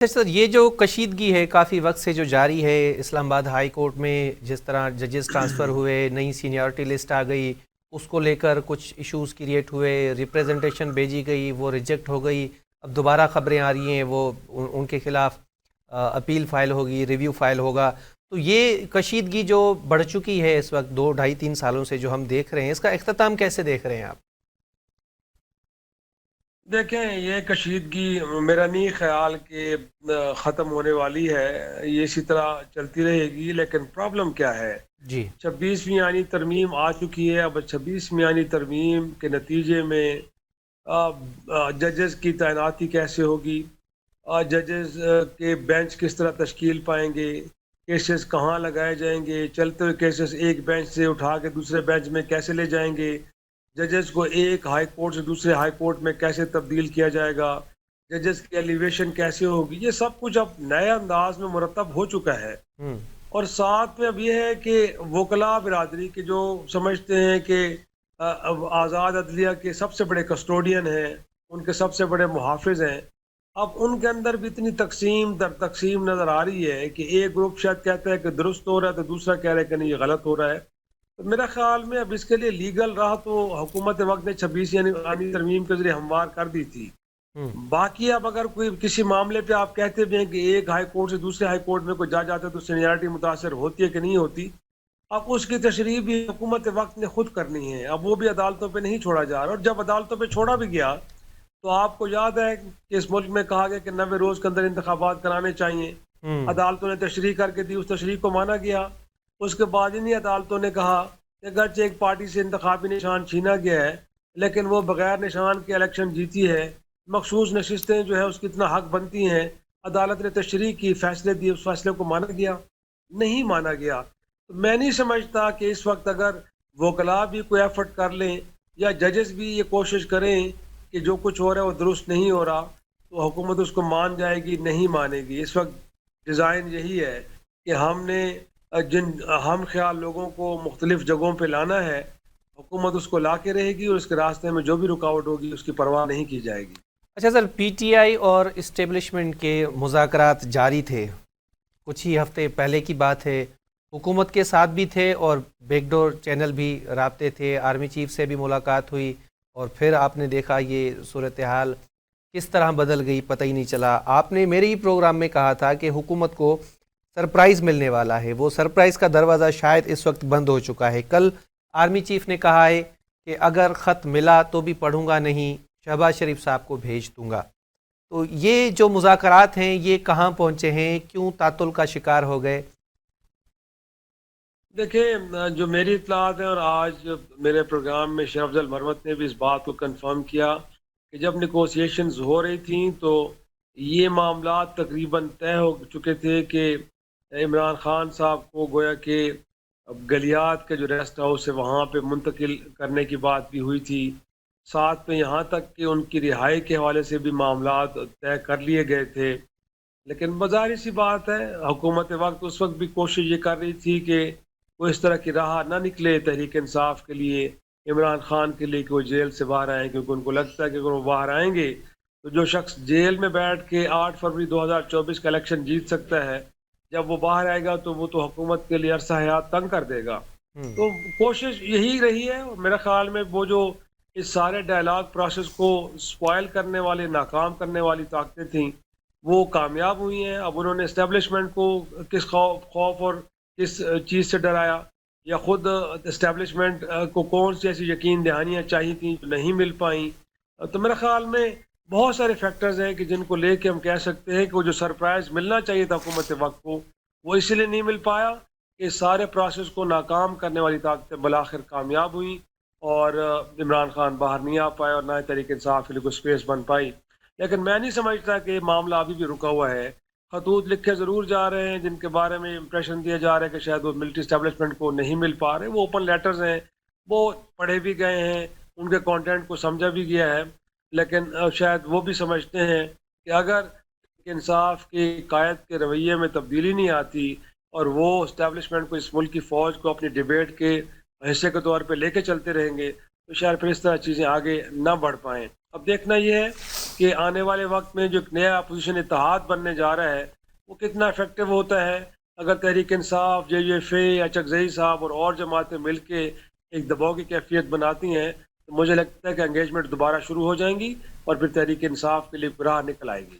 سر یہ جو کشیدگی ہے کافی وقت سے جو جاری ہے اسلام آباد ہائی کورٹ میں، جس طرح ججز ٹرانسفر ہوئے، نئی سینیورٹی لسٹ آ گئی، اس کو لے کر کچھ ایشوز کریٹ ہوئے، ریپریزنٹیشن بھیجی گئی وہ ریجیکٹ ہو گئی، اب دوبارہ خبریں آ رہی ہیں وہ ان کے خلاف اپیل فائل ہوگی، ریویو فائل ہوگا. تو یہ کشیدگی جو بڑھ چکی ہے اس وقت 2 ڈھائی 3 سالوں سے جو ہم دیکھ رہے ہیں، اس کا اختتام کیسے دیکھ رہے ہیں آپ؟ دیکھیں، یہ کشیدگی میرا نہیں خیال کہ ختم ہونے والی ہے. یہ اسی طرح چلتی رہے گی. لیکن پرابلم کیا ہے؟ جی 26ویں آئینی ترمیم آ چکی ہے. اب 26ویں آئینی ترمیم کے نتیجے میں ججز کی تعیناتی کیسے ہوگی، ججز کے بینچ کس طرح تشکیل پائیں گے، کیسز کہاں لگائے جائیں گے، چلتے ہوئے کیسز ایک بینچ سے اٹھا کے دوسرے بینچ میں کیسے لے جائیں گے، ججز کو ایک ہائی کورٹ سے دوسرے ہائی کورٹ میں کیسے تبدیل کیا جائے گا، ججز کی ایلیویشن کیسے ہوگی، یہ سب کچھ اب نئے انداز میں مرتب ہو چکا ہے. اور ساتھ میں اب یہ ہے کہ وکلاء برادری کے جو سمجھتے ہیں کہ آزاد عدلیہ کے سب سے بڑے کسٹوڈین ہیں، ان کے سب سے بڑے محافظ ہیں، اب ان کے اندر بھی اتنی تقسیم در تقسیم نظر آ رہی ہے کہ ایک گروپ شاید کہتا ہے کہ درست ہو رہا ہے تو دوسرا کہہ رہا ہے کہ نہیں یہ غلط ہو رہا ہے. تو میرا خیال میں اب اس کے لیے لیگل راہ تو حکومت وقت نے 26 آئینی ترمیم کے ذریعے ہموار کر دی تھی. باقی اب اگر کوئی کسی معاملے پہ آپ کہتے بھی ہیں کہ ایک ہائی کورٹ سے دوسرے ہائی کورٹ میں کوئی جج آتا ہے تو سینیارٹی متاثر ہوتی ہے کہ نہیں ہوتی، اب اس کی تشریح بھی حکومت وقت نے خود کرنی ہے. اب وہ بھی عدالتوں پہ نہیں چھوڑا جا رہا. اور جب عدالتوں پہ چھوڑا بھی گیا تو آپ کو یاد ہے کہ اس ملک میں کہا گیا کہ 90 روز کے اندر انتخابات کرانے چاہیے. عدالتوں نے تشریح کر کے دی، اس تشریح کو مانا گیا. اس کے بعد انہی عدالتوں نے کہا کہ اگرچہ ایک پارٹی سے انتخابی نشان چھینا گیا ہے لیکن وہ بغیر نشان کے الیکشن جیتی ہے، مخصوص نشستیں جو ہے اس کی اتنا حق بنتی ہیں. عدالت نے تشریح کی، فیصلے دیے، اس فیصلے کو مانا گیا؟ نہیں مانا گیا. تو میں نہیں سمجھتا کہ اس وقت اگر وکلاء بھی کوئی ایفرٹ کر لیں یا ججز بھی یہ کوشش کریں کہ جو کچھ ہو رہا ہے وہ درست نہیں ہو رہا تو حکومت اس کو مان جائے گی؟ نہیں مانے گی. اس وقت ڈیزائن یہی ہے کہ ہم نے جن ہم خیال لوگوں کو مختلف جگہوں پہ لانا ہے، حکومت اس کو لا کے رہے گی اور اس کے راستے میں جو بھی رکاوٹ ہوگی اس کی پرواہ نہیں کی جائے گی. اچھا سر، پی ٹی آئی اور اسٹیبلشمنٹ کے مذاکرات جاری تھے، کچھ ہی ہفتے پہلے کی بات ہے، حکومت کے ساتھ بھی تھے اور بیک ڈور چینل بھی رابطے تھے، آرمی چیف سے بھی ملاقات ہوئی، اور پھر آپ نے دیکھا یہ صورتحال کس طرح بدل گئی پتہ ہی نہیں چلا. آپ نے میرے ہی پروگرام میں کہا تھا کہ حکومت کو سرپرائز ملنے والا ہے، وہ سرپرائز کا دروازہ شاید اس وقت بند ہو چکا ہے. کل آرمی چیف نے کہا ہے کہ اگر خط ملا تو بھی پڑھوں گا نہیں، شہباز شریف صاحب کو بھیج دوں گا. تو یہ جو مذاکرات ہیں یہ کہاں پہنچے ہیں، کیوں تعطل کا شکار ہو گئے؟ دیکھیں، جو میری اطلاعات ہیں اور آج میرے پروگرام میں شیخ افضل مرمت نے بھی اس بات کو کنفرم کیا کہ جب نیگوسیشنز ہو رہی تھیں تو یہ معاملات تقریباً طے ہو چکے تھے کہ عمران خان صاحب کو گویا کہ گلیات کے جو ریسٹ ہاؤس ہے وہاں پہ منتقل کرنے کی بات بھی ہوئی تھی. ساتھ میں یہاں تک کہ ان کی رہائی کے حوالے سے بھی معاملات طے کر لیے گئے تھے. لیکن بظاہر سی بات ہے حکومت وقت اس وقت بھی کوشش یہ کر رہی تھی کہ وہ اس طرح کی راہ نہ نکلے تحریک انصاف کے لیے، عمران خان کے لیے، کہ وہ جیل سے باہر آئیں، کیونکہ ان کو لگتا ہے کہ اگر وہ باہر آئیں گے تو جو شخص جیل میں بیٹھ کے 8 فروری 2024 کا الیکشن جیت سکتا ہے، جب وہ باہر آئے گا تو وہ تو حکومت کے لیے عرصہ حیات تنگ کر دے گا. تو کوشش یہی رہی ہے. اور میرے خیال میں وہ جو اس سارے ڈائلاگ پروسیس کو سپوائل کرنے والے، ناکام کرنے والی طاقتیں تھیں وہ کامیاب ہوئی ہیں. اب انہوں نے اسٹیبلشمنٹ کو کس خوف اور کس چیز سے ڈرایا، یا خود اسٹیبلشمنٹ کو کون سی ایسی یقین دہانیاں چاہی تھیں جو نہیں مل پائیں. تو میرے خیال میں بہت سارے فیکٹرز ہیں کہ جن کو لے کے ہم کہہ سکتے ہیں کہ وہ جو سرپرائز ملنا چاہیے تھا حکومت وقت کو وہ اس لیے نہیں مل پایا کہ سارے پروسیس کو ناکام کرنے والی طاقتیں بالآخر کامیاب ہوئیں اور عمران خان باہر نہیں آ پائے اور نہ ہی تحریک انصاف کے لیے کوئی اسپیس بن پائی. لیکن میں نہیں سمجھتا کہ یہ معاملہ ابھی بھی رکا ہوا ہے. خطوط لکھے ضرور جا رہے ہیں جن کے بارے میں امپریشن دیا جا رہا ہے کہ شاید وہ ملٹری اسٹیبلشمنٹ کو نہیں مل پا رہے. وہ اوپن لیٹرز ہیں، وہ پڑھے بھی گئے ہیں، ان کے کانٹینٹ کو سمجھا بھی گیا ہے. لیکن شاید وہ بھی سمجھتے ہیں کہ اگر انصاف کی قائد کے رویے میں تبدیلی نہیں آتی اور وہ اسٹیبلشمنٹ کو، اس ملک کی فوج کو اپنی ڈیبیٹ کے حصے کے طور پہ لے کے چلتے رہیں گے تو شاید پھر اس طرح چیزیں آگے نہ بڑھ پائیں. اب دیکھنا یہ ہے کہ آنے والے وقت میں جو ایک نیا اپوزیشن اتحاد بننے جا رہا ہے وہ کتنا افیکٹو ہوتا ہے. اگر تحریک انصاف، جے یو ایف اے یا چکزئی صاحب اور جماعتیں مل کے ایک دباؤ کی کیفیت بناتی ہیں تو مجھے لگتا ہے کہ انگیجمنٹ دوبارہ شروع ہو جائیں گی اور پھر تحریک انصاف کے لیے راہ نکل آئے گی.